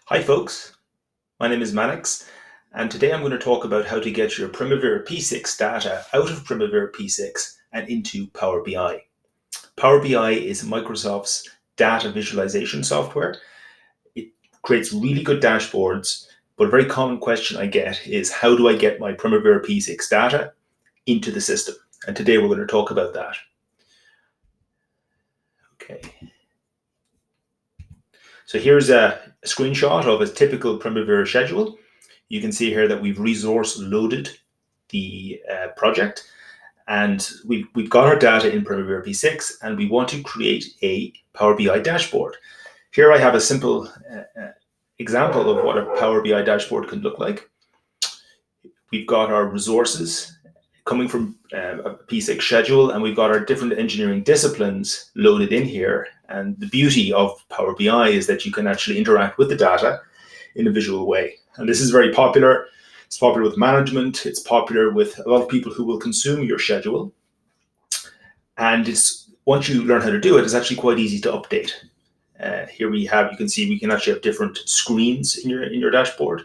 Hi folks, my name is Mannix, and today I'm going to talk about how to get your Primavera P6 data out of Primavera P6 and into Power BI. Power BI is Microsoft's data visualization software. It creates really good dashboards, but a very common question I get is how do I get my Primavera P6 data into the system? And today we're going to talk about that. Okay. So here's a screenshot of a typical Primavera schedule. You can see here that we've resource loaded the project, and we've got our data in Primavera P6, and we want to create a Power BI dashboard. Here I have a simple example of what a Power BI dashboard could look like. We've got our resources coming from a P6 schedule, and we've got our different engineering disciplines loaded in here. And the beauty of Power BI is that you can actually interact with the data in a visual way. And this is very popular. It's popular with management. It's popular with a lot of people who will consume your schedule. And it's once you learn how to do it, it's actually quite easy to update. Here you can see we can actually have different screens in your dashboard.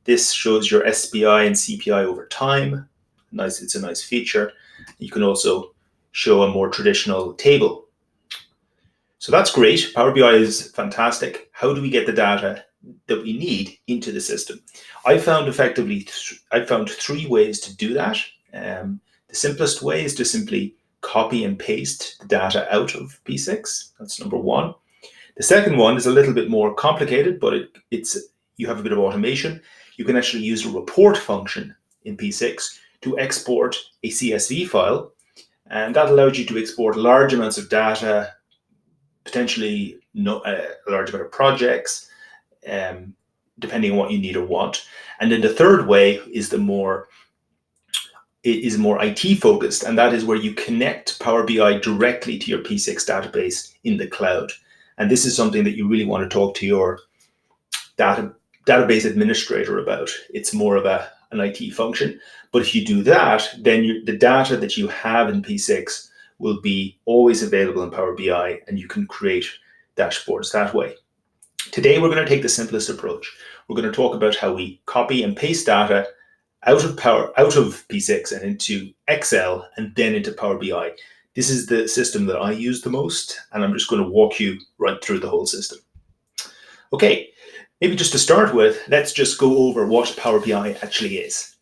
This shows your SPI and CPI over time. Nice, it's a nice feature. You can also show a more traditional table. So that's great. Power BI is fantastic. How do we get the data that we need into the system? I found three ways to do that. The simplest way is to simply copy and paste the data out of P6. That's number one. The second one is a little bit more complicated, but you have a bit of automation. You can actually use a report function in P6 to export a CSV file, and that allows you to export large amounts of data, potentially a large amount of projects, depending on what you need or want. And then the third way is more IT focused, and that is where you connect Power BI directly to your P6 database in the cloud. And this is something that you really want to talk to your database administrator about. It's more of an IT function. But if you do that, then the data that you have in P6 will be always available in Power BI, and you can create dashboards that way. Today, we're going to take the simplest approach. We're going to talk about how we copy and paste data out of P6 and into Excel and then into Power BI. This is the system that I use the most, and I'm just going to walk you right through the whole system. Okay, maybe just to start with, let's just go over what Power BI actually is.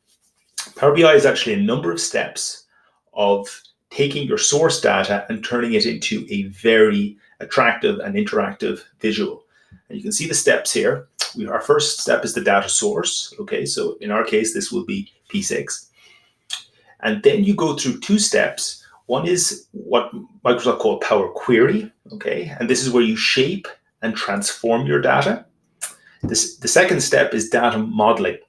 Power BI is actually a number of steps of taking your source data and turning it into a very attractive and interactive visual. And you can see the steps here. Our first step is the data source. Okay, so in our case, this will be P6. And then you go through two steps. One is what Microsoft called Power Query. Okay, and this is where you shape and transform your data. The second step is data modeling.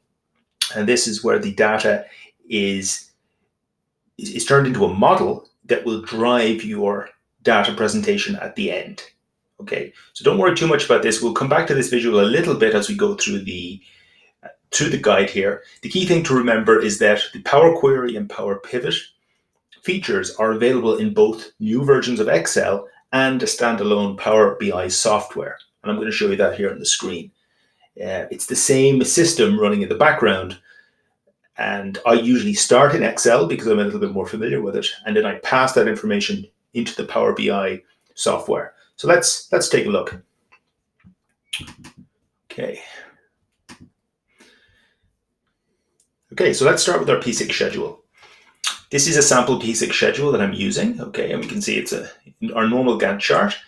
And this is where the data is turned into a model that will drive your data presentation at the end. Okay, so don't worry too much about this. We'll come back to this visual a little bit as we go through the guide here. The key thing to remember is that the Power Query and Power Pivot features are available in both new versions of Excel and a standalone Power BI software. And I'm going to show you that here on the screen. It's the same system running in the background, and I usually start in Excel because I'm a little bit more familiar with it, and then I pass that information into the Power BI software. So let's take a look. Okay, so let's start with our P6 schedule. This is a sample P6 schedule that I'm using, okay, and we can see it's our normal Gantt chart.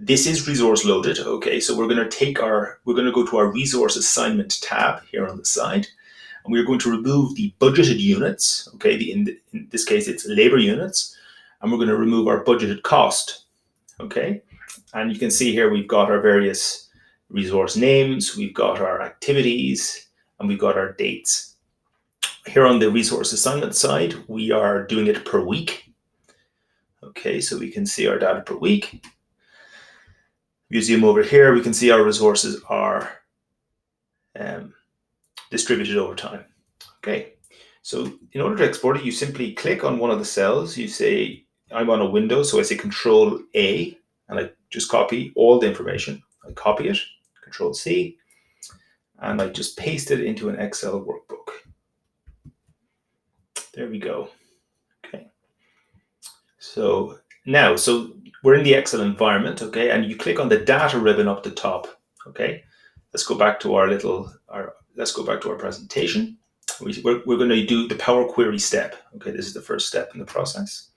This is resource loaded, okay, so we're going to go to our resource assignment tab here on the side, and we're going to remove the budgeted units, okay, in this case it's labor units, and we're going to remove our budgeted cost, okay, and you can see here we've got our various resource names, we've got our activities, and we've got our dates. Here on the resource assignment side, we are doing it per week. Okay, so we can see our data per week. If you zoom over here, we can see our resources are distributed over time. Okay, so in order to export it, you simply click on one of the cells. You say, I'm on a window, so I say Control A, and I just copy all the information. I copy it, Control C, and I just paste it into an Excel workbook. There we go. Okay. So now, we're in the Excel environment, okay, and you click on the data ribbon up the top, okay. Let's go back to let's go back to our presentation. We're going to do the Power Query step. Okay, this is the first step in the process.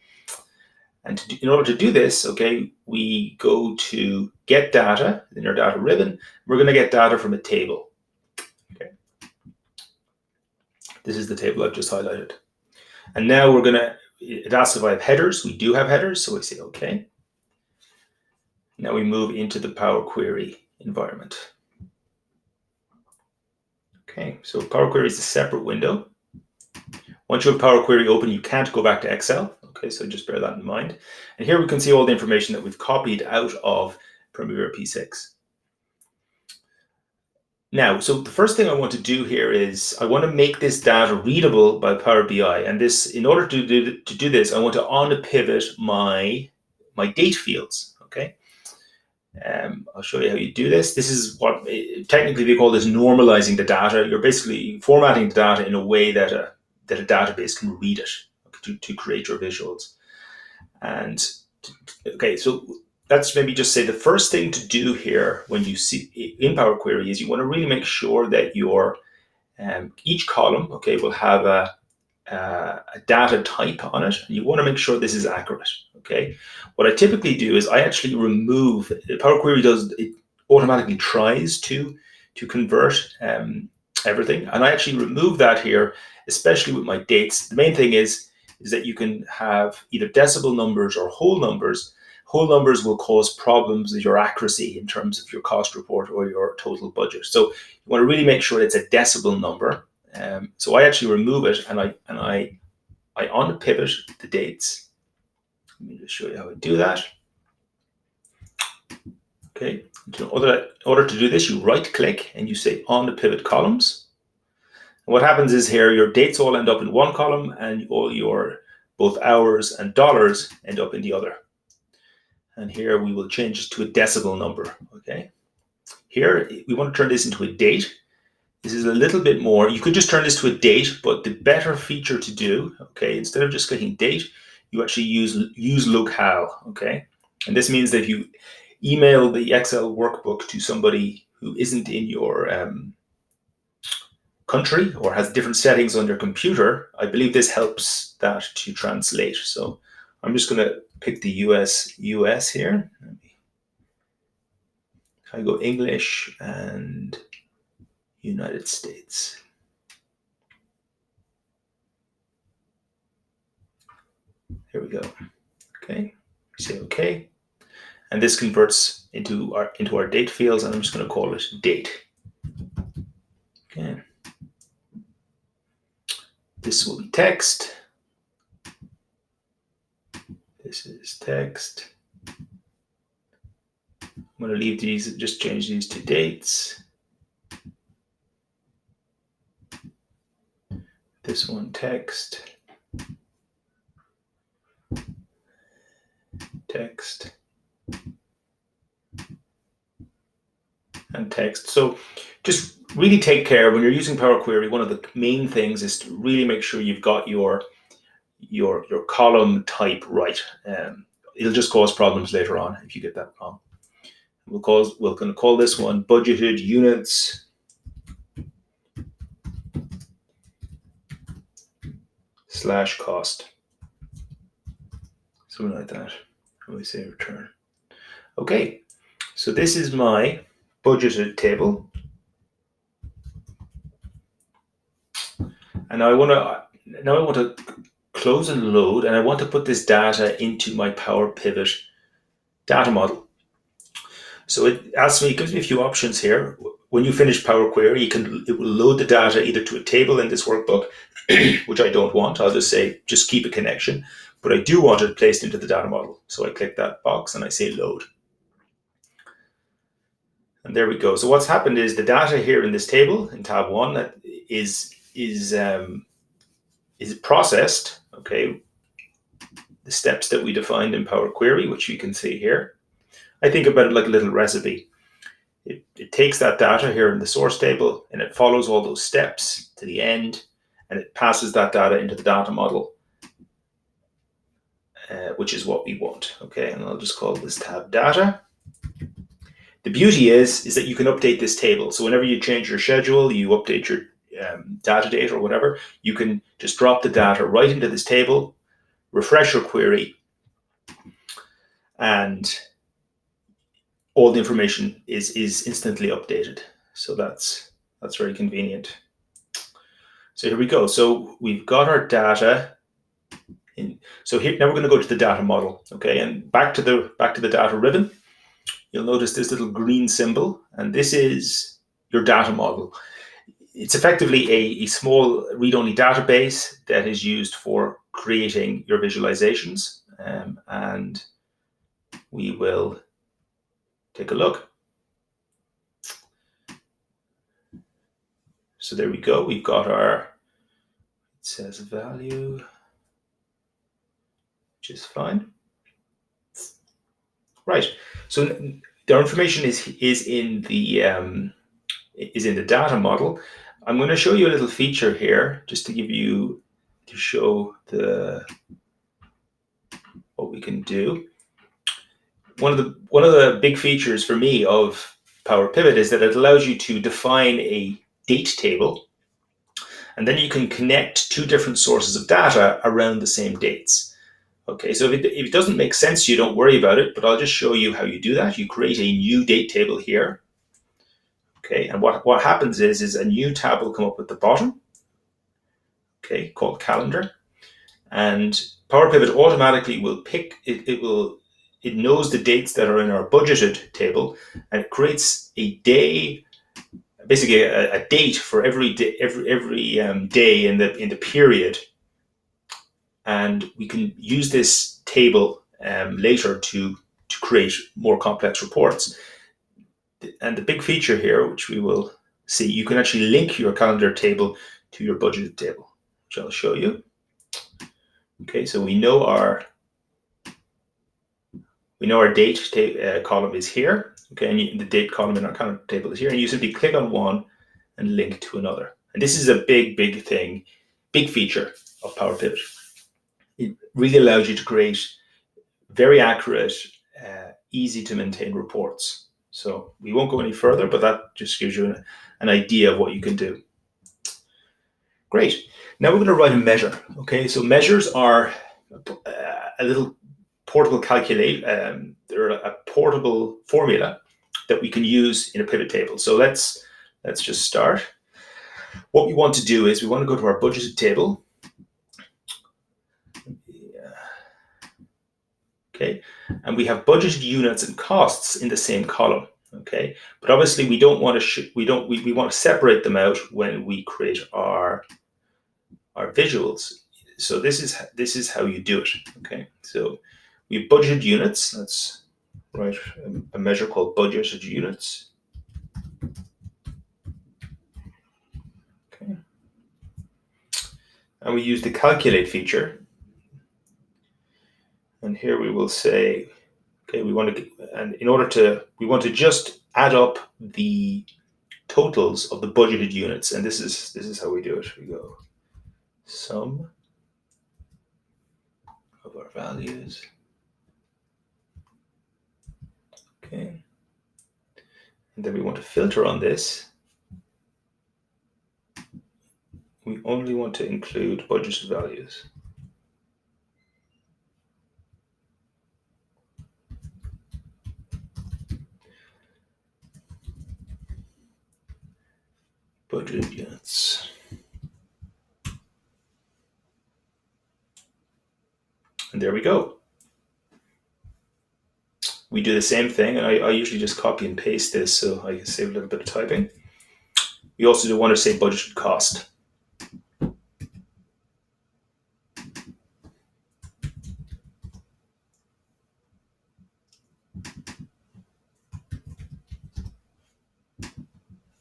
And in order to do this, okay, we go to Get Data in our data ribbon. We're going to get data from a table. Okay, this is the table I've just highlighted. And now we're going to. It asks if I have headers. We do have headers, so we say OK. Now we move into the Power Query environment. Okay, so Power Query is a separate window. Once you have Power Query open, you can't go back to Excel. Okay, so just bear that in mind. And here we can see all the information that we've copied out of Primavera P6. Now, so the first thing I want to do here is I want to make this data readable by Power BI. And this, in order to do this, I want to on-pivot my date fields. Okay, I'll show you how you do this. This is what technically they call this normalizing the data. You're basically formatting the data in a way that a database can read it to create your visuals. And okay, so let's maybe just say the first thing to do here when you see in Power Query is you want to really make sure that your each column, okay, will have a data type on it. And you want to make sure this is accurate. Okay, what I typically do is I actually remove Power Query it automatically tries to convert everything, and I actually remove that here, especially with my dates. The main thing is that you can have either decimal numbers or whole numbers. Whole numbers will cause problems with your accuracy in terms of your cost report or your total budget. So you want to really make sure it's a decimal number. So I actually remove it and I on-pivot the dates. Let me just show you how I do that. Okay, in order to do this, you right-click and you say on the pivot columns. And what happens is here your dates all end up in one column and all your both hours and dollars end up in the other. And here we will change this to a decimal number. Okay, here we want to turn this into a date. This is a little bit more. You could just turn this to a date, but the better feature to do, okay, instead of just clicking date, you actually use locale. Okay, and this means that if you email the Excel workbook to somebody who isn't in your country or has different settings on your computer, I believe this helps that to translate. So I'm just going to pick the US here. I go English and United States. Here we go. Okay, say OK. And this converts into our date fields, and I'm just going to call it date. Okay. This will be text. This is text. I'm going to leave these, just change these to dates. This one text. Text. And text. So just really take care when you're using Power Query. One of the main things is to really make sure you've got your column type right. It'll just cause problems later on if you get that wrong. We're going to call this one budgeted units / cost. Something like that. And we say return. Okay, so this is my budgeted table. And now I want to close and load, and I want to put this data into my Power Pivot data model. So it gives me a few options here. When you finish Power Query, it will load the data either to a table in this workbook, which I don't want. I'll just say, just keep a connection. But I do want it placed into the data model. So I click that box and I say load. And there we go. So what's happened is the data here in this table in tab 1 that is processed. Okay, the steps that we defined in Power Query, which you can see here. I think about it like a little recipe. It takes that data here in the source table and it follows all those steps to the end, and it passes that data into the data model, which is what we want. Okay, and I'll just call this tab data. The beauty is that you can update this table. So whenever you change your schedule, you update your data date or whatever, you can just drop the data right into this table, refresh your query, and all the information is instantly updated. So that's very convenient. So here we go. So we've got our data in. So here now we're going to go to the data model. Okay, and back to the data ribbon. You'll notice this little green symbol, and this is your data model. It's effectively a small read-only database that is used for creating your visualizations. And we will take a look. So there we go. We've got our, it says value, which is fine. Right. So the information is in the data model. I'm going to show you a little feature here just to show what we can do. One of the big features for me of Power Pivot is that it allows you to define a date table, and then you can connect two different sources of data around the same dates. Okay, so if it doesn't make sense, you don't worry about it, but I'll just show you how you do that. You create a new date table here. Okay, and what happens is a new tab will come up at the bottom, okay, called calendar, and Power Pivot automatically will pick it. It knows the dates that are in our budgeted table, and it creates a day, basically a date for every day, day in the period, and we can use this table later to create more complex reports. And the big feature here, which we will see, you can actually link your calendar table to your budgeted table, which I'll show you. Okay, so we know our date column is here. Okay, and the date column in our calendar table is here, and you simply click on one and link to another. And this is a big thing, big feature of Power Pivot. It really allows you to create very accurate, easy to maintain reports. So we won't go any further, but that just gives you an idea of what you can do. Great. Now we're going to write a measure. Okay, so measures are a little portable calculate. They're a portable formula that we can use in a pivot table. So let's just start. What we want to do is we want to go to our budgeted table. Okay, and we have budgeted units and costs in the same column. Okay, but obviously we don't want to we want to separate them out when we create our visuals. So this is how you do it. Okay, so we have budgeted units. Let's write a measure called budgeted units. Okay, and we use the calculate feature. And here we will say, okay, we want to just add up the totals of the budgeted units, and this is how we do it. We go sum of our values. Okay, and then we want to filter on this. We only want to include budgeted values. Budget units. And there we go. We do the same thing, and I usually just copy and paste this so I can save a little bit of typing. We also do want to say budgeted cost.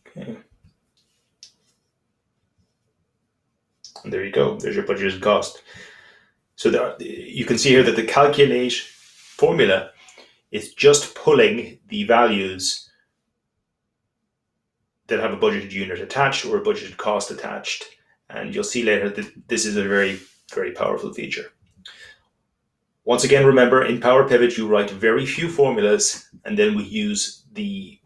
Okay. And there you go. There's your budgeted cost. So you can see here that the calculate formula is just pulling the values that have a budgeted unit attached or a budgeted cost attached. And you'll see later that this is a very, very powerful feature. Once again, remember, in Power Pivot, you write very few formulas, and then we use a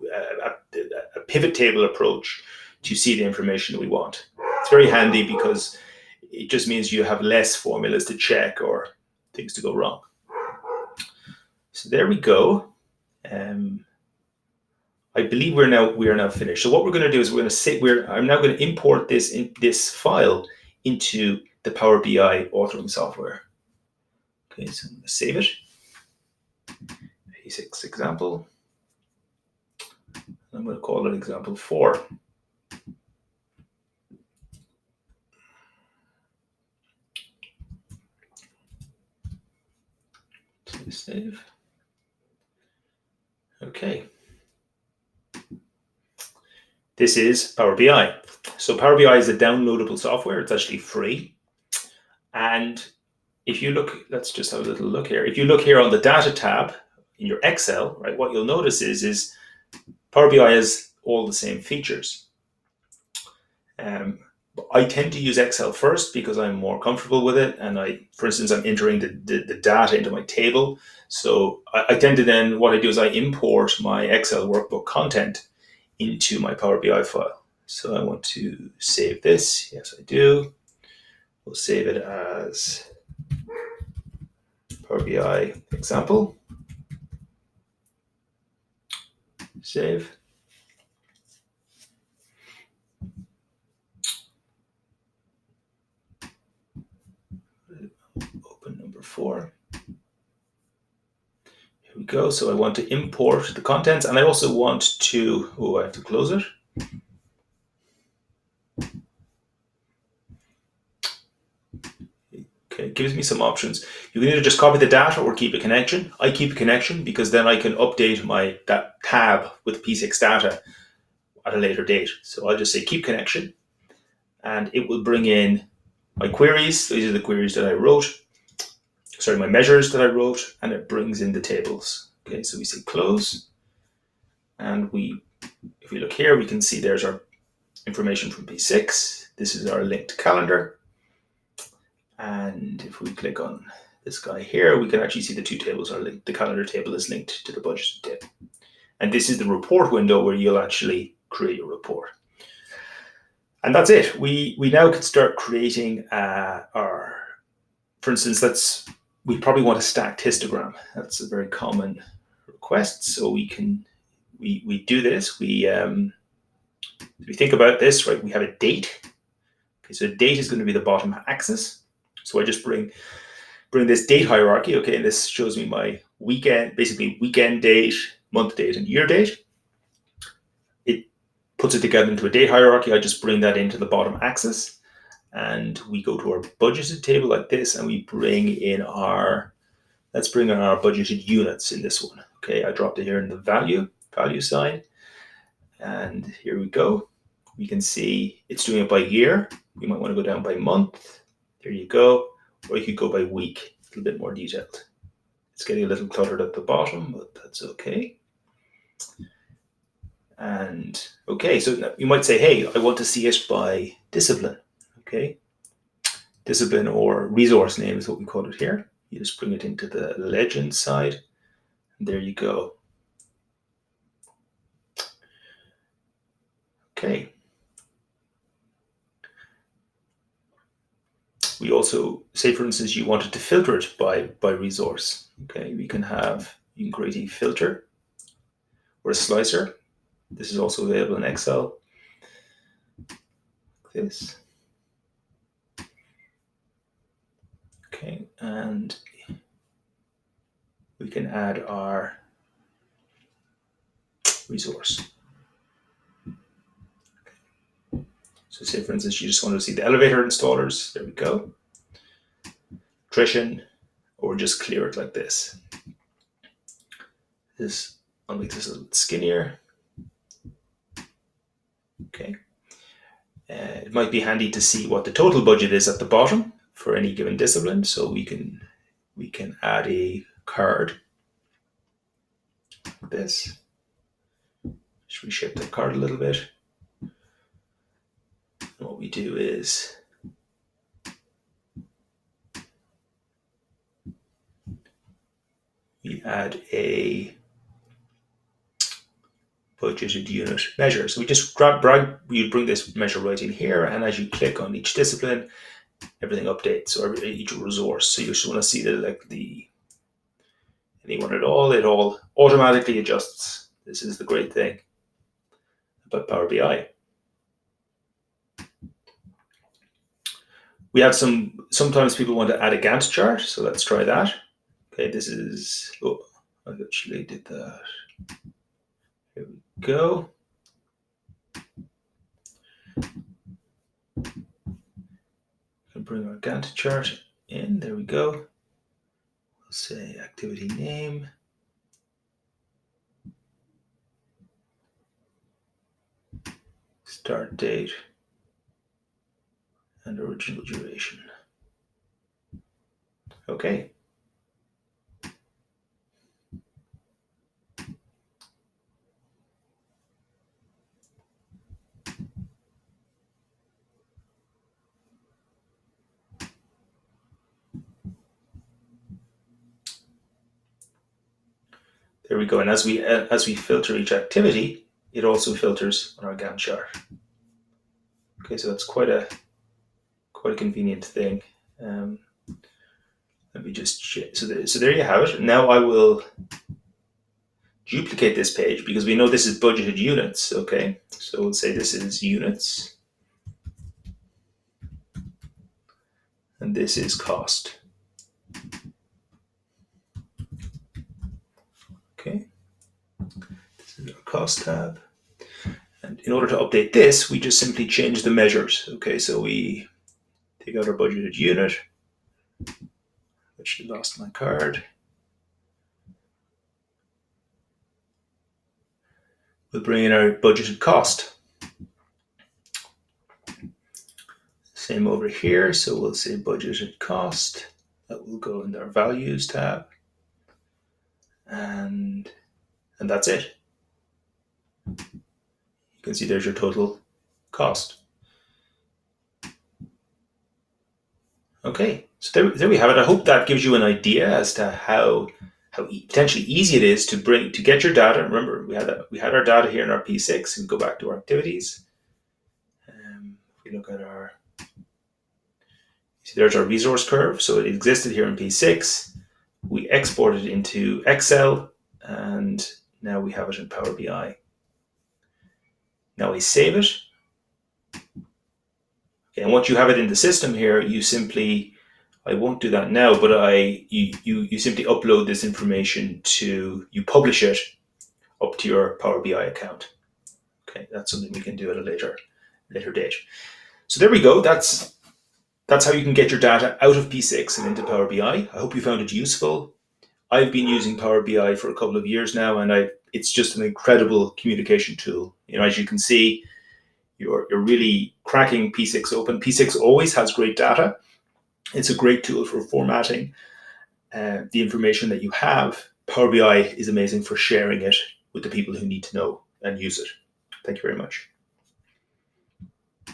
pivot table approach to see the information that we want. It's very handy because it just means you have less formulas to check or things to go wrong. So there we go. I believe we are now finished. So what we're going to do is I'm now going to import this file into the Power BI authoring software. Okay, so I'm going to save it. P6 example. I'm going to call it example 4. So save. Okay. This is Power BI. So Power BI is a downloadable software. It's actually free. And if you look, let's just have a little look here. If you look here on the data tab in your Excel, right, what you'll notice is Power BI has all the same features. I tend to use Excel first because I'm more comfortable with it. And for instance, I'm entering the data into my table. So I tend to then, what I do is I import my Excel workbook content into my Power BI file. So I want to save this. Yes, I do. We'll save it as Power BI example. Save. Open number 4. Here we go. So I want to import the contents, and I also want to, I have to close it. Okay, it gives me some options. You can either just copy the data or keep a connection. I keep a connection because then I can update that tab with P6 data at a later date. So I'll just say keep connection, and it will bring in my queries. These are the queries that I wrote. Sorry, my measures that I wrote, and it brings in the tables. Okay, so we say close, and if we look here, we can see there's our information from P6. This is our linked calendar. And if we click on this guy here, we can actually see the two tables are linked. The calendar table is linked to the budget table. And this is the report window where you'll actually create your report. And that's it. We now can start creating for instance, we probably want a stacked histogram. That's a very common request. So we do this. We think about this, right? We have a date. Okay, so date is going to be the bottom axis. So I just bring this date hierarchy, okay, and this shows me my basically weekend date, month date, and year date. It puts it together into a date hierarchy. I just bring that into the bottom axis, and we go to our budgeted table like this, and we let's bring in our budgeted units in this one. Okay, I dropped it here in the value sign, and here we go. We can see it's doing it by year. We might want to go down by month. There you go. Or you could go by week, a little bit more detailed. It's getting a little cluttered at the bottom, but that's okay. And okay, so you might say, hey, I want to see it by discipline. Okay. Discipline or resource name is what we call it here. You just bring it into the legend side. And there you go. Okay. We also say, for instance, you wanted to filter it by resource. Okay, you can create a filter or a slicer. This is also available in Excel. Like this. Okay, and we can add our resource. So say, for instance, you just want to see the elevator installers. There we go. Attrition, or just clear it like this. I'll make this a little skinnier. Okay. It might be handy to see what the total budget is at the bottom for any given discipline. So we can add a card like this. Just reshape the card a little bit. we do is we add a budgeted unit measure. So we just you bring this measure right in here, and as you click on each discipline, everything updates, or each resource. So you just want to see the anyone at all, it all automatically adjusts. This is the great thing about Power BI. We have sometimes people want to add a Gantt chart, so let's try that. Okay, this is, I actually did that. Here we go. Bring our Gantt chart in, there we go. We'll say activity name. Start date and original duration. Okay. There we go. And as we filter each activity, it also filters on our Gantt chart. Okay, so that's quite a convenient thing. Let me just check. So there you have it. Now I will duplicate this page because we know this is budgeted units. Okay, so we'll say this is units, and this is cost. Okay, this is our cost tab. And in order to update this, we just simply change the measures. Okay, so we take out our budgeted unit. I actually lost my card. We'll bring in our budgeted cost. Same over here, so we'll say budgeted cost. That will go in our values tab. And that's it. You can see there's your total cost. Okay, so there we have it. I hope that gives you an idea as to how potentially easy it is to get your data. Remember, we had our data here in our P6, and go back to our activities. If we look at our, see there's our resource curve. So it existed here in P6. We exported it into Excel, and now we have it in Power BI. Now we save it. Okay, and once you have it in the system here, you simply, I won't do that now, but you simply upload this information you publish it up to your Power BI account. Okay, that's something we can do at a later date. So there we go. That's how you can get your data out of P6 and into Power BI. I hope you found it useful. I've been using Power BI for a couple of years now, and it's just an incredible communication tool. As you can see, you're really cracking P6 open. P6 always has great data. It's a great tool for formatting the information that you have. Power BI is amazing for sharing it with the people who need to know and use it. Thank you very much.